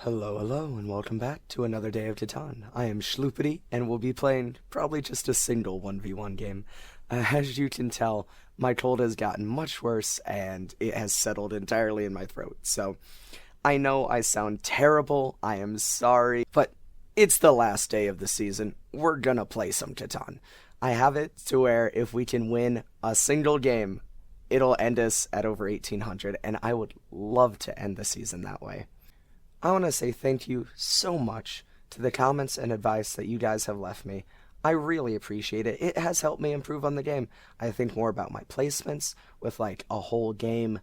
Hello, hello, and welcome back to another day of Catan. I am Schloopity, and we'll be playing probably just a single 1v1 game. As you can tell, my cold has gotten much worse, and it has settled entirely in my throat. So, I know I sound terrible, I am sorry, but it's the last day of the season. We're gonna play some Catan. I have it to where if we can win a single game, it'll end us at over 1800, and I would love to end the season that way. I want to say thank you so much to the comments and advice that you guys have left me. I really appreciate it. It has helped me improve on the game. I think more about my placements with like a whole game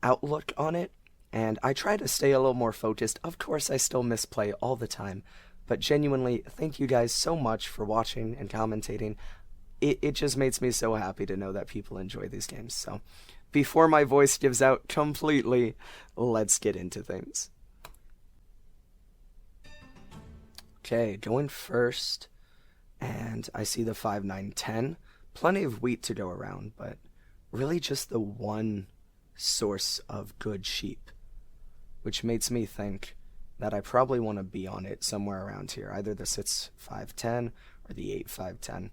outlook on it. And I try to stay a little more focused. Of course, I still misplay all the time. But genuinely, thank you guys so much for watching and commentating. It just makes me so happy to know that people enjoy these games. So before my voice gives out completely, let's get into things. Okay, going first, and I see the 5, 9, 10. Plenty of wheat to go around, but really just the one source of good sheep, which makes me think that I probably want to be on it somewhere around here, either the 6, 5, 10 or the 8, 5, 10.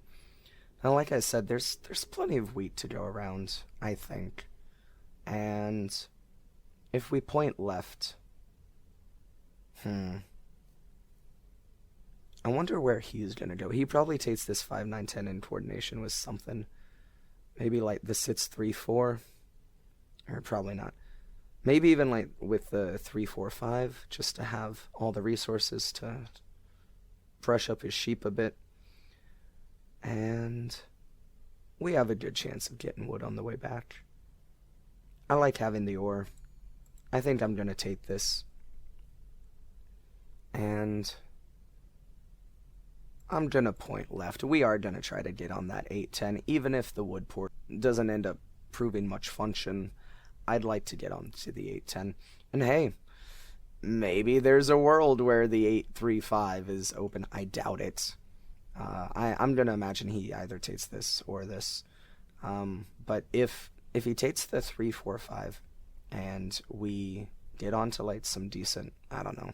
Now, like I said, there's plenty of wheat to go around, I think, and if we point left, I wonder where he's going to go. He probably takes this 5, 9, 10 in coordination with something. Maybe like the 6, 3, 4. Or probably not. Maybe even like with the 3, 4, 5. Just to have all the resources to brush up his sheep a bit. And we have a good chance of getting wood on the way back. I like having the ore. I think I'm going to take this. And I'm going to point left. We are going to try to get on that 8-10. Even if the wood port doesn't end up proving much function, I'd like to get on to the 8-10. And hey, maybe there's a world where the 8-3-5 is open. I doubt it. I'm going to imagine he either takes this or this. But if he takes the 3-4-5 and we get onto like some decent, I don't know,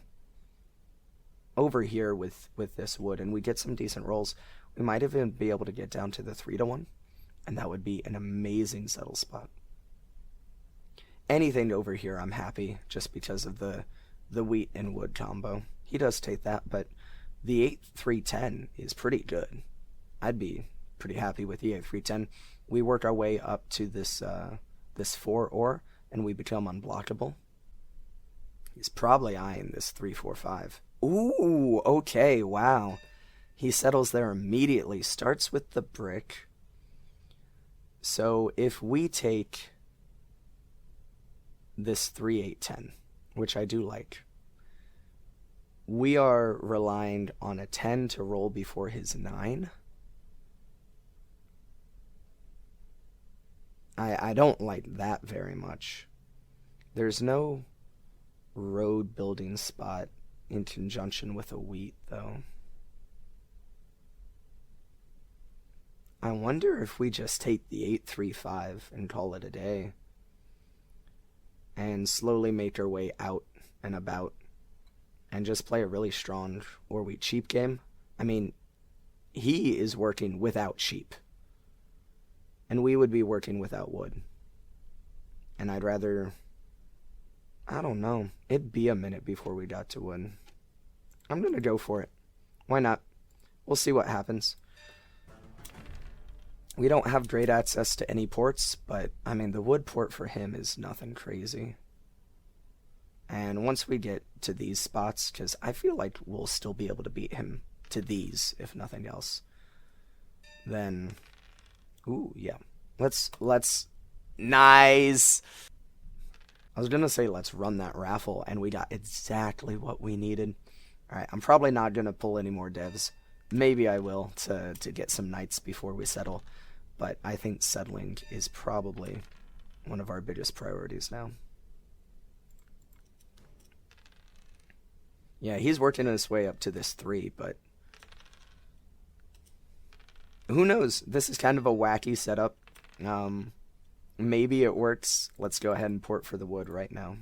over here with this wood, and we get some decent rolls, we might even be able to get down to the 3-1, and that would be an amazing settle spot. Anything over here, I'm happy, just because of the wheat and wood combo. He does take that, but the 8-3-10 is pretty good. I'd be pretty happy with the 8-3-10. We work our way up to this 4 ore, and we become unblockable. He's probably eyeing this 3-4-5. Ooh, okay, wow. He settles there immediately. Starts with the brick. So if we take this 3-8-10, which I do like, we are relying on a 10 to roll before his 9. I don't like that very much. There's no road building spot in conjunction with a wheat, though. I wonder if we just take the 8-3-5 and call it a day, and slowly make our way out and about, and just play a really strong or wheat sheep game. I mean, he is working without sheep, and we would be working without wood. And I'd rather, I don't know, it'd be a minute before we got to wood. I'm going to go for it. Why not? We'll see what happens. We don't have great access to any ports, but, I mean, the wood port for him is nothing crazy. And once we get to these spots, because I feel like we'll still be able to beat him to these, if nothing else, then, ooh, yeah. Let's, nice! I was going to say let's run that raffle, and we got exactly what we needed. Alright, I'm probably not going to pull any more devs. Maybe I will to get some knights before we settle. But I think settling is probably one of our biggest priorities now. Yeah, he's working his way up to this 3, but who knows? This is kind of a wacky setup. Maybe it works. Let's go ahead and port for the wood right now.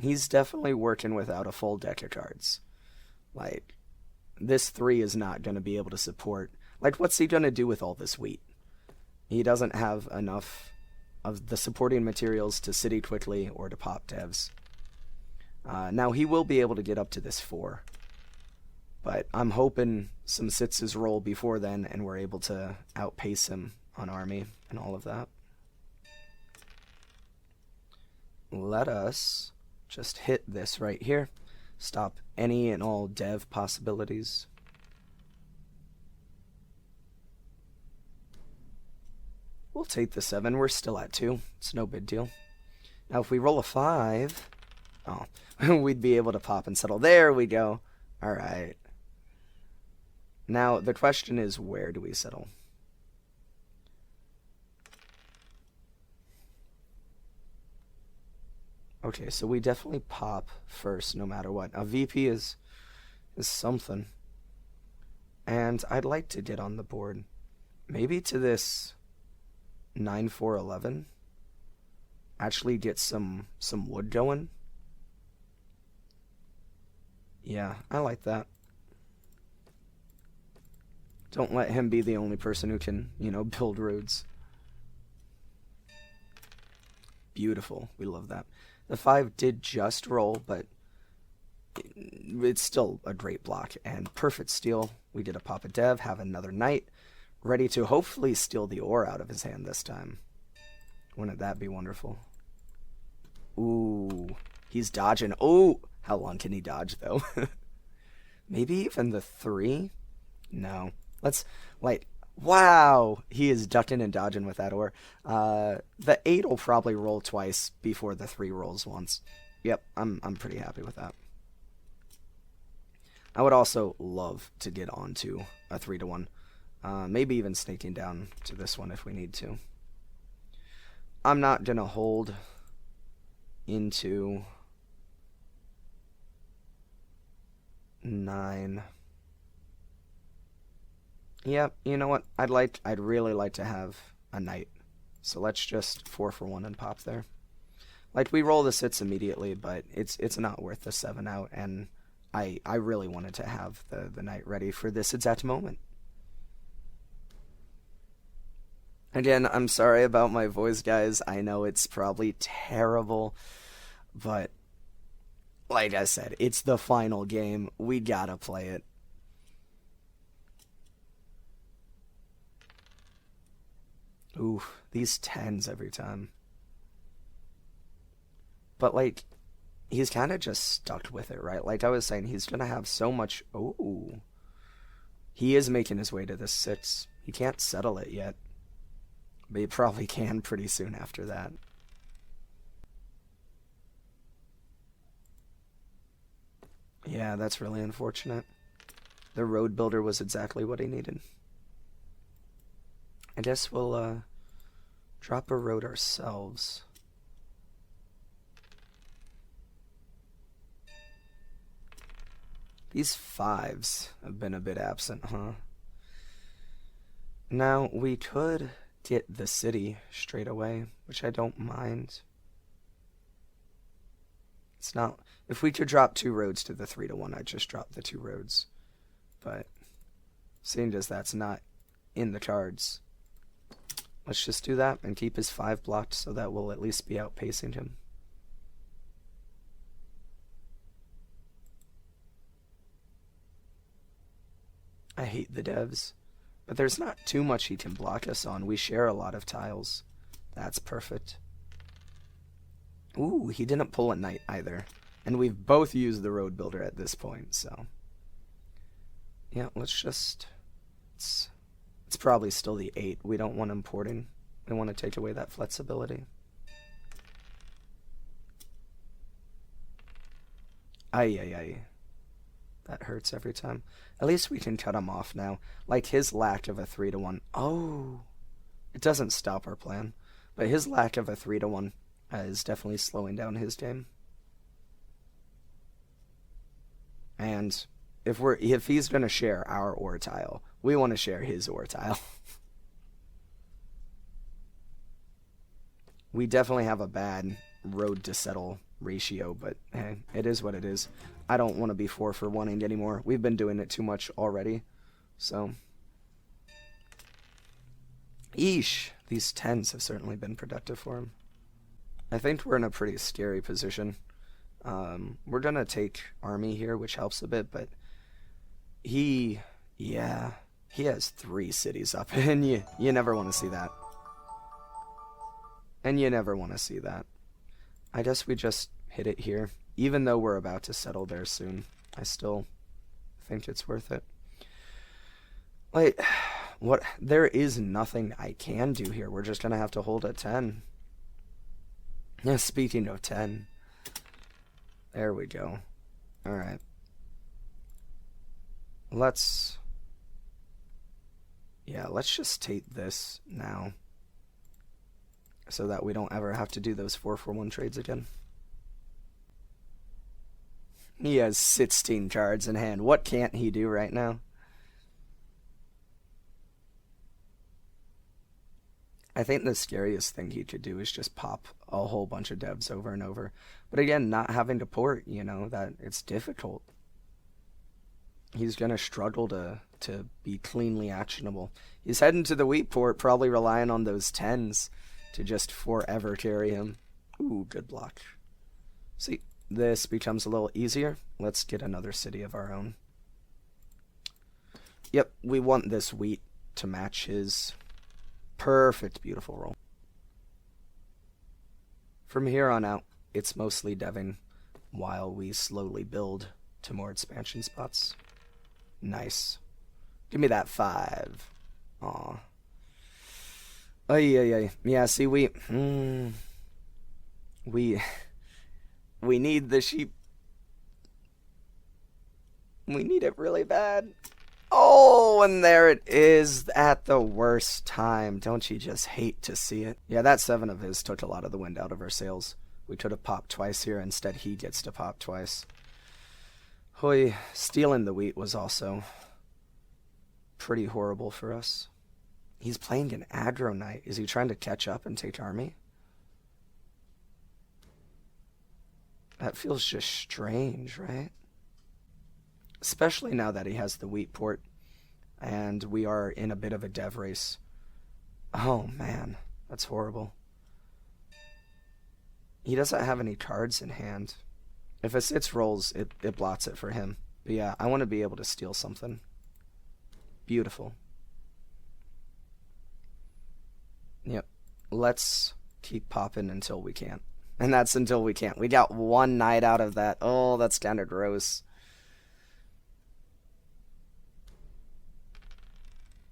He's definitely working without a full deck of cards. Like, this 3 is not going to be able to support... Like, what's he going to do with all this wheat? He doesn't have enough of the supporting materials to city quickly or to pop devs. Now, he will be able to get up to this 4. But I'm hoping some sitses roll before then, and we're able to outpace him on army and all of that. Let us just hit this right here. Stop any and all dev possibilities. We'll take the 7. We're still at 2. It's no big deal. Now, if we roll a 5... Oh, we'd be able to pop and settle. There we go. Alright. Now, the question is, where do we settle? Okay, so we definitely pop first, no matter what. A VP is something. And I'd like to get on the board. Maybe to this 9-4-11. Actually get some wood going. Yeah, I like that. Don't let him be the only person who can, you know, build roads. Beautiful. We love that. The 5 did just roll, but it's still a great block. And perfect steal. We did a pop a dev, have another knight, ready to hopefully steal the ore out of his hand this time. Wouldn't that be wonderful? Ooh, he's dodging. Oh, how long can he dodge, though? Maybe even the 3? No. Let's, like, wow! He is ducking and dodging with that ore. The 8 will probably roll twice before the 3 rolls once. Yep, I'm pretty happy with that. I would also love to get onto a 3-1. Maybe even sneaking down to this one if we need to. I'm not going to hold into 9. Yep, you know what? I'd really like to have a knight. So let's just 4 for 1 and pop there. Like, we roll the sits immediately, but it's not worth the 7 out, and I really wanted to have the knight ready for this exact moment. Again, I'm sorry about my voice, guys. I know it's probably terrible, but like I said, it's the final game. We gotta play it. Ooh, these 10s every time. But, like, he's kind of just stuck with it, right? Like I was saying, he's going to have so much... Ooh. He is making his way to the 6. He can't settle it yet. But he probably can pretty soon after that. Yeah, that's really unfortunate. The road builder was exactly what he needed. I guess we'll drop a road ourselves. These 5s have been a bit absent, huh? Now, we could get the city straight away, which I don't mind. It's not... If we could drop 2 roads to the 3-1, I'd just drop the 2 roads. But, seeing as that's not in the cards, let's just do that and keep his 5 blocked so that we'll at least be outpacing him. I hate the devs, but there's not too much he can block us on. We share a lot of tiles. That's perfect. Ooh, he didn't pull a knight either. And we've both used the road builder at this point, so... Yeah, let's just... It's probably still the 8. We don't want him porting. We want to take away that flexibility. Ay. That hurts every time. At least we can cut him off now. Like his lack of a 3-1. Oh! It doesn't stop our plan. But his lack of a 3-1 is definitely slowing down his game. And if he's going to share our ore tile, we want to share his ore tile. We definitely have a bad road to settle ratio, but hey, it is what it is. I don't want to be 4 for 1-ing anymore. We've been doing it too much already, so. Eesh, these 10s have certainly been productive for him. I think we're in a pretty scary position. We're gonna take army here, which helps a bit, but he has 3 cities up, and you never want to see that. And you never want to see that. I guess we just hit it here. Even though we're about to settle there soon, I still think it's worth it. Like, what? There is nothing I can do here. We're just gonna have to hold at 10. Yeah, speaking of 10. There we go. Alright. Let's just take this now, so that we don't ever have to do those 4 for 1 trades again. He has 16 cards in hand. What can't he do right now? I think the scariest thing he could do is just pop a whole bunch of devs over and over. But again, not having to port, that it's difficult. He's going to struggle to be cleanly actionable. He's heading to the wheat port, probably relying on those 10s to just forever carry him. Ooh, good block. See, this becomes a little easier. Let's get another city of our own. Yep, we want this wheat to match his perfect, beautiful roll. From here on out, it's mostly deving while we slowly build to more expansion spots. Nice. Give me that 5. Aw. Oh, yeah. Yeah, see, we need the sheep. We need it really bad. Oh, and there it is at the worst time. Don't you just hate to see it? Yeah, that 7 of his took a lot of the wind out of our sails. We could have popped twice here. Instead, he gets to pop twice. Hoy, stealing the wheat was also pretty horrible for us. He's playing an aggro knight. Is he trying to catch up and take army? That feels just strange, right? Especially now that he has the wheat port and we are in a bit of a dev race. Oh man, that's horrible. He doesn't have any cards in hand. If a sits rolls, it blots it for him. But yeah, I want to be able to steal something. Beautiful. Yep. Let's keep popping until we can't. And that's until we can't. We got 1 knight out of that. Oh, that's kind of gross.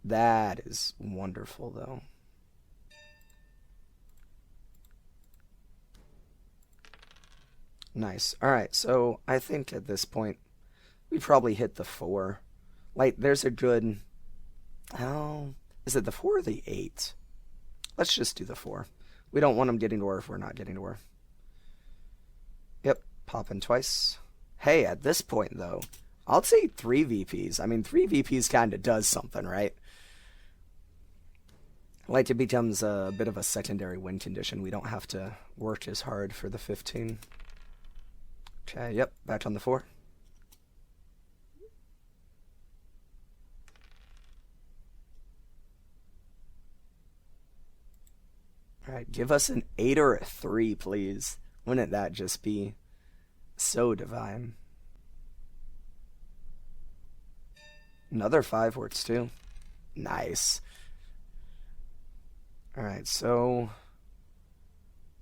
That is wonderful, though. Nice. Alright, so I think at this point, we probably hit the 4. Like, there's a good... Oh, is it the 4 or the 8? Let's just do the 4. We don't want him getting to war if we're not getting to war. Yep, popping twice. Hey, at this point, though, I'll take 3 VPs. I mean, 3 VPs kind of does something, right? Like, it becomes a bit of a secondary win condition. We don't have to work as hard for the 15. Okay, yep, back on the 4. Alright, give us an 8 or a 3, please. Wouldn't that just be so divine? Another 5 works too. Nice. Alright, so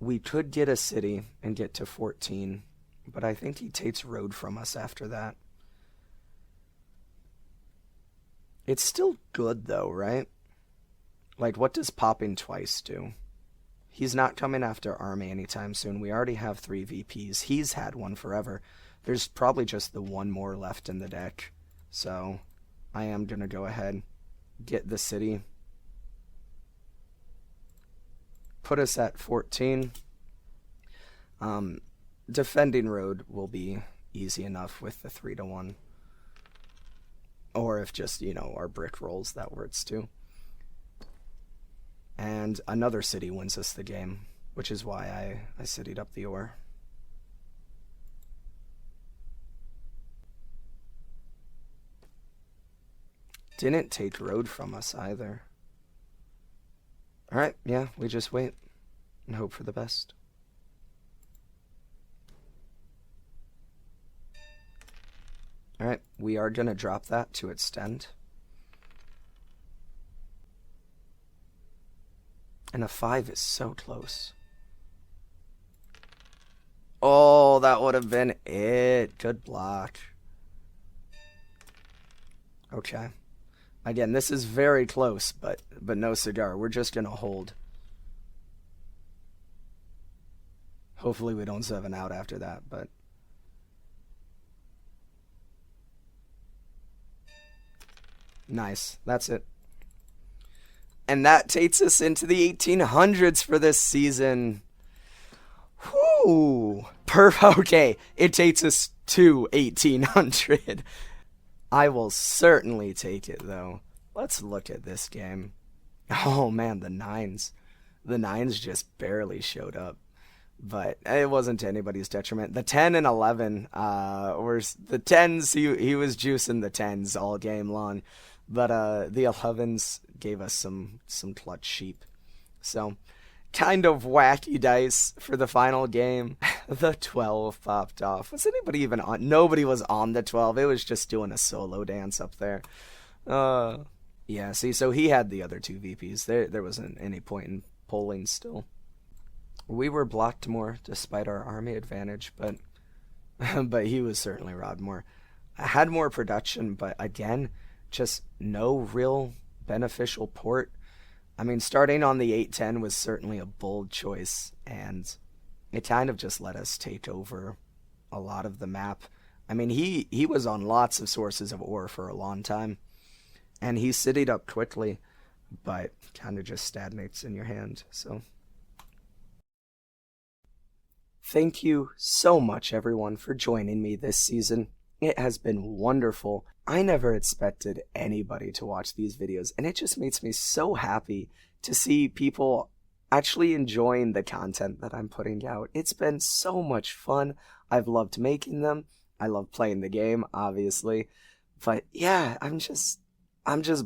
we could get a city and get to 14, but I think he takes road from us after that. It's still good though, right? Like, what does popping twice do? He's not coming after army anytime soon. We already have 3 VPs. He's had one forever. There's probably just the 1 more left in the deck. So I am going to go ahead, get the city, put us at 14. Defending road will be easy enough with the 3-1. Or if just, our brick rolls, that works too. And another city wins us the game, which is why I cityed up the ore. didn't take road from us either. Alright, yeah, we just wait and hope for the best. Alright, we are going to drop that to extend. And a 5 is so close. Oh, that would have been it. Good block. Okay. Again, this is very close, but no cigar. We're just going to hold. Hopefully we don't 7 out after that, but... Nice. That's it. And that takes us into the 1800s for this season. Whoo! Okay, it takes us to 1800. I will certainly take it, though. Let's look at this game. Oh, man, the 9s. The 9s just barely showed up. But it wasn't to anybody's detriment. The 10 and 11 were the 10s. He was juicing the 10s all game long. But the 11s gave us some clutch sheep. So, kind of wacky dice for the final game. The 12 popped off. Was anybody even on? Nobody was on the 12. It was just doing a solo dance up there. Yeah, see, so he had the other 2 VPs. There wasn't any point in polling still. We were blocked more despite our army advantage, but but he was certainly robbed more. I had more production, but again, just no real beneficial port. I mean, starting on the 810 was certainly a bold choice, and it kind of just let us take over a lot of the map. I mean, he was on lots of sources of ore for a long time, and he citied up quickly, but kind of just stagnates in your hand, so... Thank you so much, everyone, for joining me this season. It has been wonderful. I never expected anybody to watch these videos, and it just makes me so happy to see people actually enjoying the content that I'm putting out. It's been so much fun. I've loved making them. I love playing the game, obviously. But yeah, I'm just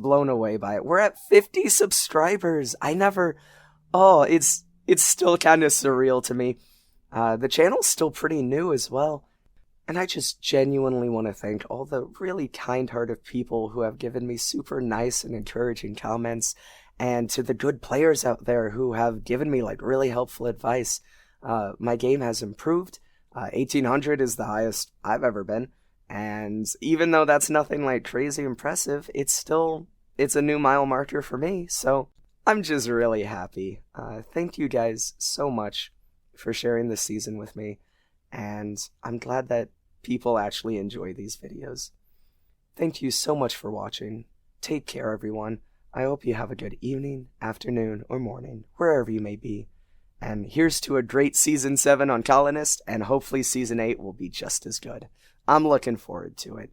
blown away by it. We're at 50 subscribers. It's still kind of surreal to me. The channel's still pretty new as well. And I just genuinely want to thank all the really kind-hearted people who have given me super nice and encouraging comments, and to the good players out there who have given me like really helpful advice. My game has improved. 1800 is the highest I've ever been. And even though that's nothing like crazy impressive, it's a new mile marker for me. So I'm just really happy. Thank you guys so much for sharing this season with me, and I'm glad that people actually enjoy these videos. Thank you so much for watching. Take care, everyone. I hope you have a good evening, afternoon, or morning, wherever you may be. And here's to a great Season 7 on Colonist, and hopefully Season 8 will be just as good. I'm looking forward to it.